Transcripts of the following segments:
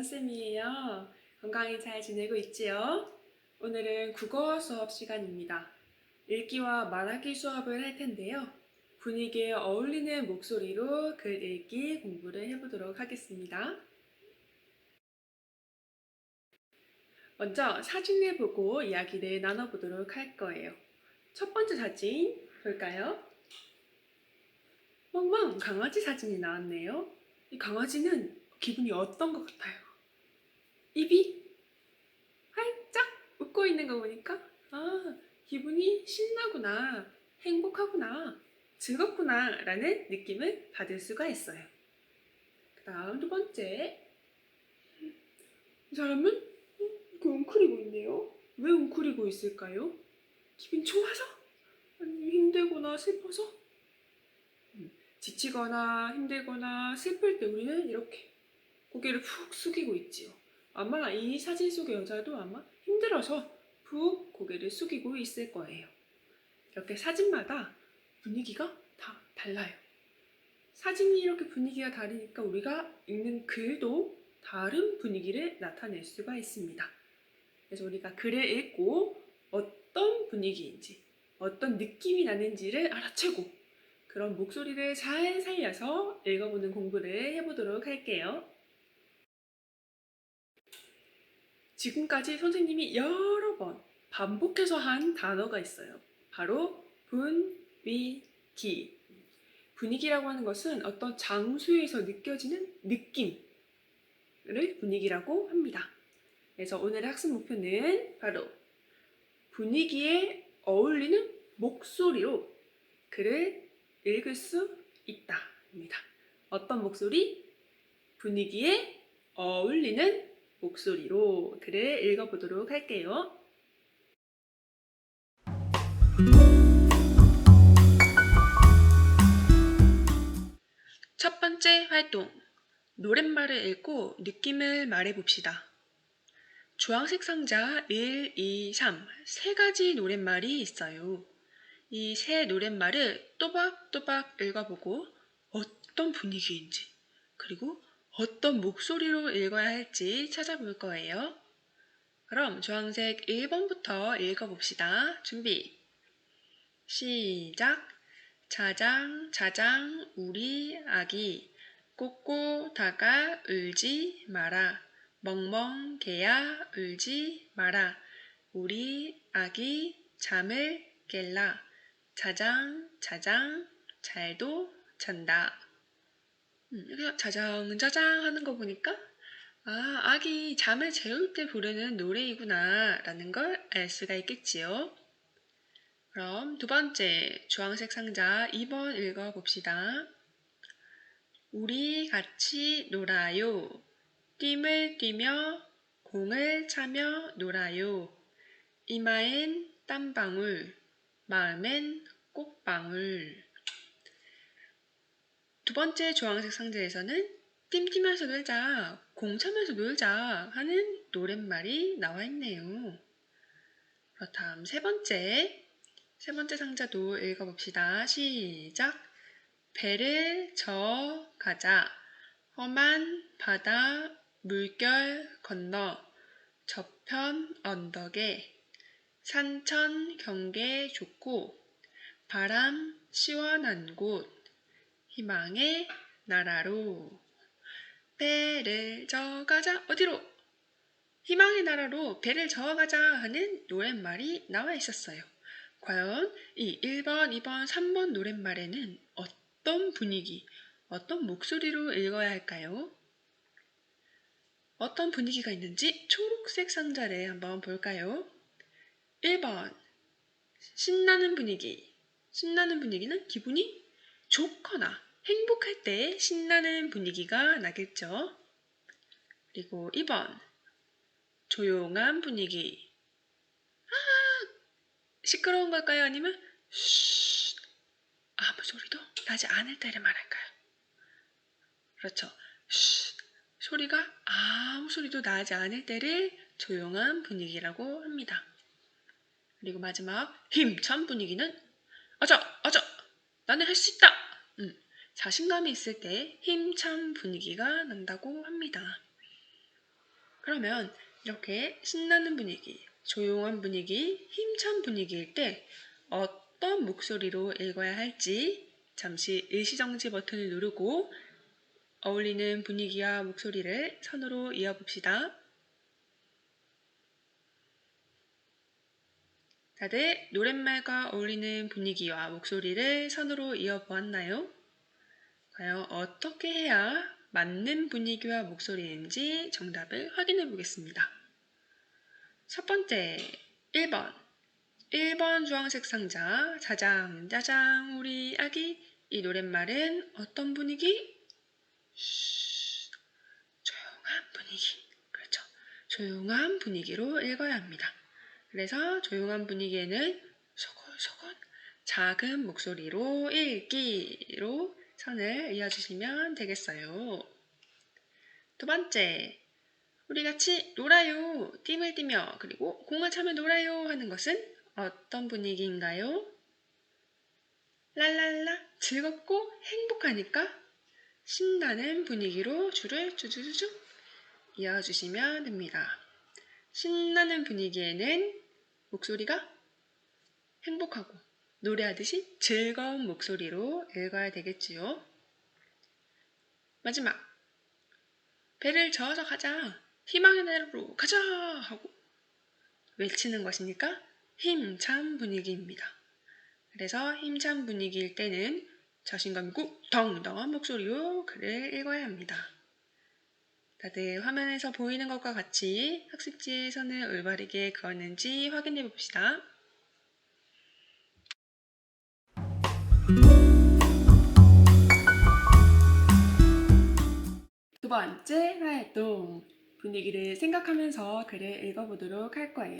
도연쌤이에요. 건강히 잘 지내고 있지요? 오늘은 국어 수업 시간입니다. 읽기와 말하기 수업을 할 텐데요. 분위기에 어울리는 목소리로 글 읽기 공부를 해보도록 하겠습니다. 먼저 사진을 보고 이야기를 나눠보도록 할 거예요. 첫 번째 사진 볼까요? 멍멍 강아지 사진이 나왔네요. 이 강아지는 기분이 어떤 것 같아요? 입이 활짝 웃고 있는 거 보니까 기분이 신나구나, 행복하구나, 즐겁구나 라는 느낌을 받을 수가 있어요. 그 다음 두 번째, 이 사람은 이렇게 웅크리고 있네요. 왜 웅크리고 있을까요? 기분 좋아서? 아니면 힘들거나 슬퍼서? 지치거나 힘들거나 슬플 때 우리는 이렇게 고개를 푹 숙이고 있지요. 아마 이 사진 속의 여자도 아마 힘들어서 푹 고개를 숙이고 있을 거예요. 이렇게 사진마다 분위기가 다 달라요. 사진이 이렇게 분위기가 다르니까 우리가 읽는 글도 다른 분위기를 나타낼 수가 있습니다. 그래서 우리가 글을 읽고 어떤 분위기인지, 어떤 느낌이 나는지를 알아채고 그런 목소리를 잘 살려서 읽어보는 공부를 해보도록 할게요. 지금까지 선생님이 여러 번 반복해서 한 단어가 있어요. 바로 분위기. 분위기라고 하는 것은 어떤 장소에서 느껴지는 느낌을 분위기라고 합니다. 그래서 오늘의 학습 목표는 바로 분위기에 어울리는 목소리로 글을 읽을 수 있다입니다. 어떤 목소리? 분위기에 어울리는 목소리로 글을 읽어보도록 할게요. 첫 번째 활동, 노랫말을 읽고 느낌을 말해봅시다. 주황색 상자 1, 2, 3, 세 가지 노랫말이 있어요. 이 세 노랫말을 또박또박 읽어보고 어떤 분위기인지 그리고 어떤 목소리로 읽어야 할지 찾아볼 거예요. 그럼 주황색 1번부터 읽어봅시다. 준비, 시작! 자장 자장 우리 아기 꼬꼬 다가 울지 마라 멍멍 개야 울지 마라 우리 아기 잠을 깰라 자장 자장 잘도 잔다. 이렇게 자장 자장 하는 거 보니까 아기 잠을 재울 때 부르는 노래이구나 라는 걸 알 수가 있겠지요. 그럼 두 번째 주황색 상자 2번 읽어봅시다. 우리 같이 놀아요. 띠을 뛰며 공을 차며 놀아요. 이마엔 땀방울, 마음엔 꽃방울. 두 번째 주황색 상자에서는 띵뛰면서 놀자, 공 차면서 놀자 하는 노랫말이 나와 있네요. 그렇다음 세 번째 상자도 읽어봅시다. 시작! 배를 저어 가자. 험한 바다 물결 건너 저편 언덕에 산천 경계 좋고 바람 시원한 곳 희망의 나라로 배를 저어 가자. 어디로? 희망의 나라로 배를 저어 가자 하는 노랫말이 나와 있었어요. 과연 이 1번, 2번, 3번 노랫말에는 어떤 분위기, 어떤 목소리로 읽어야 할까요? 어떤 분위기가 있는지 초록색 상자를 한번 볼까요? 1번, 신나는 분위기. 신나는 분위기는 기분이 좋거나 행복할 때 신나는 분위기가 나겠죠. 그리고 2번, 조용한 분위기. 시끄러운 걸까요? 아니면 아무 소리도 나지 않을 때를 말할까요? 그렇죠. 소리가 아무 소리도 나지 않을 때를 조용한 분위기라고 합니다. 그리고 마지막 힘찬 분위기는 아자 나는 할 수 있다. 자신감이 있을 때 힘찬 분위기가 난다고 합니다. 그러면 이렇게 신나는 분위기, 조용한 분위기, 힘찬 분위기일 때 어떤 목소리로 읽어야 할지 잠시 일시정지 버튼을 누르고 어울리는 분위기와 목소리를 선으로 이어봅시다. 다들 노랫말과 어울리는 분위기와 목소리를 선으로 이어보았나요? 과연 어떻게 해야 맞는 분위기와 목소리인지 정답을 확인해 보겠습니다. 첫 번째, 1번. 1번 주황색 상자, 자장, 짜장, 우리 아기. 이 노랫말은 어떤 분위기? 조용한 분위기. 그렇죠. 조용한 분위기로 읽어야 합니다. 그래서 조용한 분위기에는 소곤소곤 작은 목소리로 읽기로 선을 이어주시면 되겠어요. 두 번째, 우리 같이 놀아요. 띠을 띠며 그리고 공을 차며 놀아요 하는 것은 어떤 분위기인가요? 랄랄라 즐겁고 행복하니까 신나는 분위기로 줄을 쭈쭈쭈쭈 이어주시면 됩니다. 신나는 분위기에는 목소리가 행복하고 노래하듯이 즐거운 목소리로 읽어야 되겠지요. 마지막, 배를 저어서 가자. 희망의 나라로 가자 하고 외치는 것이니까 힘찬 분위기입니다. 그래서 힘찬 분위기일 때는 자신감 있고 당당한 목소리로 글을 읽어야 합니다. 다들 화면에서 보이는 것과 같이 학습지의 선을 올바르게 그었는지 확인해 봅시다. 두 번째 활동, 분위기를 생각하면서 글을 읽어보도록 할 거예요.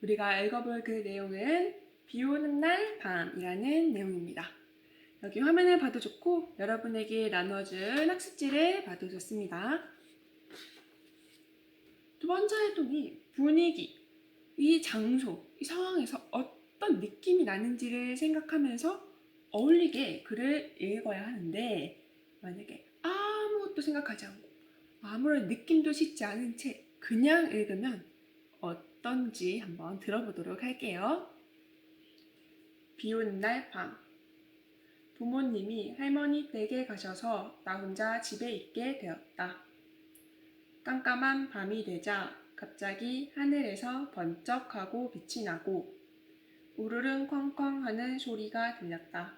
우리가 읽어볼 그 내용은 비 오는 날 밤이라는 내용입니다. 여기 화면을 봐도 좋고 여러분에게 나눠준 학습지를 봐도 좋습니다. 두 번째 활동이 분위기, 이 장소, 이 상황에서 어떤 느낌이 나는지를 생각하면서 어울리게 글을 읽어야 하는데 만약에 아무것도 생각하지 않고 아무런 느낌도 싣지 않은 채 그냥 읽으면 어떤지 한번 들어보도록 할게요. 비 오는 날 밤, 부모님이 할머니 댁에 가셔서 나 혼자 집에 있게 되었다. 깜깜한 밤이 되자 갑자기 하늘에서 번쩍하고 빛이 나고 우르릉 쾅쾅 하는 소리가 들렸다.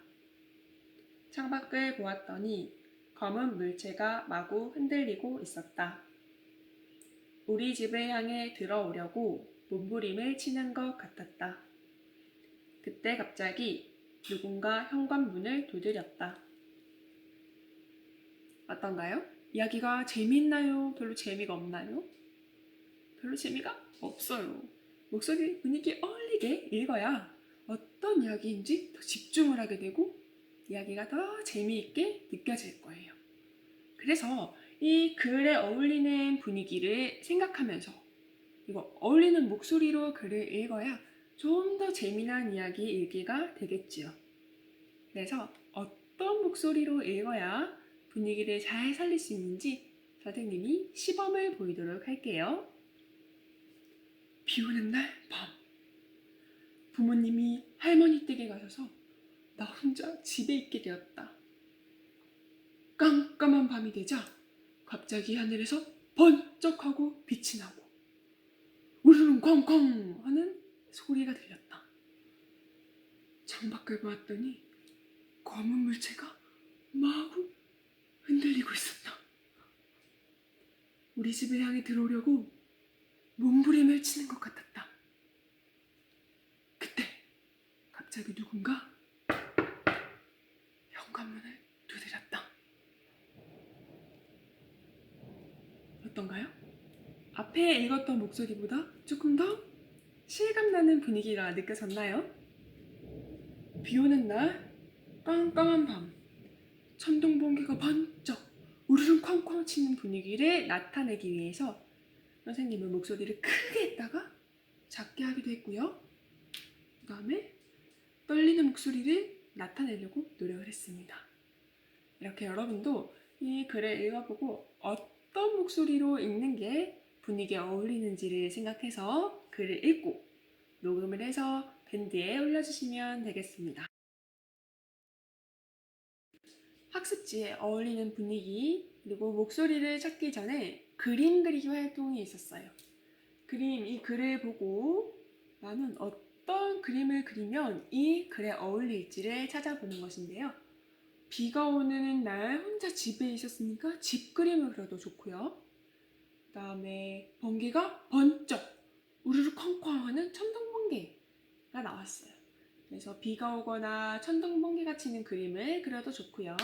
창밖을 보았더니 검은 물체가 마구 흔들리고 있었다. 우리 집을 향해 들어오려고 몸부림을 치는 것 같았다. 그때 갑자기 누군가 현관문을 두드렸다. 어떤가요? 이야기가 재미있나요? 별로 재미가 없나요? 별로 재미가 없어요. 목소리 분위기 어울리게 읽어야 어떤 이야기인지 더 집중을 하게 되고 이야기가 더 재미있게 느껴질 거예요. 그래서 이 글에 어울리는 분위기를 생각하면서 이거 어울리는 목소리로 글을 읽어야 좀 더 재미난 이야기 읽기가 되겠지요. 그래서 어떤 목소리로 읽어야 분위기를 잘 살릴 수 있는지 선생님이 시범을 보이도록 할게요. 비 오는 날 밤, 부모님이 할머니 댁에 가셔서 나 혼자 집에 있게 되었다. 깜깜한 밤이 되자 갑자기 하늘에서 번쩍하고 빛이 나고 우르릉 쾅쾅 하는 소리가 들렸다. 창밖을 보았더니 검은 물체가 마구 흔들리고 있었다. 우리 집을 향해 들어오려고 몸부림을 치는 것 같았다. 그때 갑자기 누군가 현관문을 두드렸다. 어떤가요? 앞에 읽었던 목소리보다 조금 더 실감나는 분위기가 느껴졌나요? 비 오는 날 깜깜한 밤, 천둥번개가 번쩍 우르릉 쾅쾅 치는 분위기를 나타내기 위해서 선생님은 목소리를 크게 했다가 작게 하기도 했고요. 그 다음에 떨리는 목소리를 나타내려고 노력을 했습니다. 이렇게 여러분도 이 글을 읽어보고 어떤 목소리로 읽는 게 분위기에 어울리는지를 생각해서 글을 읽고 녹음을 해서 밴드에 올려주시면 되겠습니다. 학습지에 어울리는 분위기 그리고 목소리를 찾기 전에 그림 그리기 활동이 있었어요. 이 글을 보고 나는 어떤 그림을 그리면 이 글에 어울릴지를 찾아보는 것인데요. 비가 오는 날 혼자 집에 있었으니까 집 그림을 그려도 좋고요. 그 다음에 번개가 번쩍 우르르 쾅쾅 하는 천둥번개가 나왔어요. 그래서 비가 오거나 천둥번개가 치는 그림을 그려도 좋고요.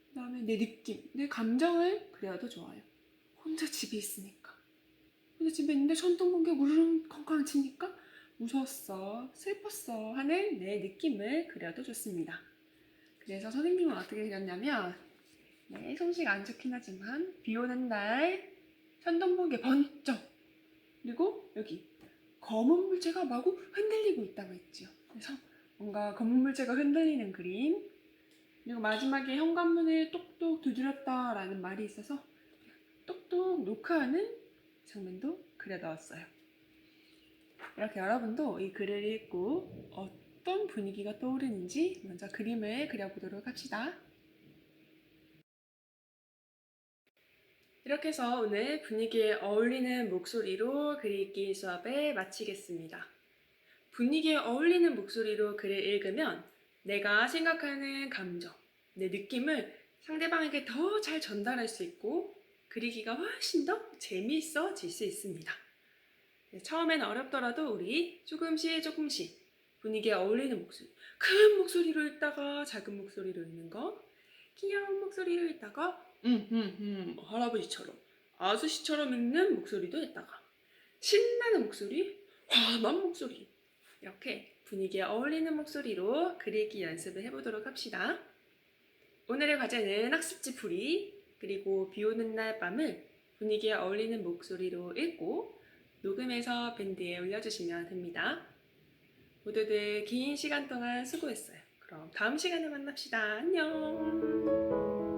그 다음에 내 느낌, 내 감정을 그려도 좋아요. 혼자 집에 있으니까. 혼자 집에 있는데 천둥번개 우르르 쾅쾅 치니까 무서웠어, 슬펐어 하는 내 느낌을 그려도 좋습니다. 그래서 선생님은 어떻게 그렸냐면 솜씨가 안 좋긴 하지만 비 오는 날 천둥번개 번쩍 그리고 여기 검은 물체가 마구 흔들리고 있다고 했죠. 그래서 뭔가 검은 물체가 흔들리는 그림 그리고 마지막에 현관문을 똑똑 두드렸다라는 말이 있어서 똑똑 노크하는 장면도 그려넣었어요. 이렇게 여러분도 이 글을 읽고 어떤 분위기가 떠오르는지 먼저 그림을 그려보도록 합시다. 이렇게 해서 오늘 분위기에 어울리는 목소리로 글 읽기 수업을 마치겠습니다. 분위기에 어울리는 목소리로 글을 읽으면 내가 생각하는 감정, 내 느낌을 상대방에게 더 잘 전달할 수 있고 그리기가 훨씬 더 재미있어질 수 있습니다. 처음엔 어렵더라도 우리 조금씩 분위기에 어울리는 목소리, 큰 목소리로 읽다가 작은 목소리로 읽는 거, 귀여운 목소리로 읽다가 할아버지처럼 아저씨처럼 읽는 목소리도 있다가 신나는 목소리, 환한 목소리 이렇게 분위기에 어울리는 목소리로 글 읽기 연습을 해보도록 합시다. 오늘의 과제는 학습지 풀이 그리고 비 오는 날 밤을 분위기에 어울리는 목소리로 읽고 녹음해서 밴드에 올려주시면 됩니다. 모두들 긴 시간 동안 수고했어요. 그럼 다음 시간에 만납시다. 안녕.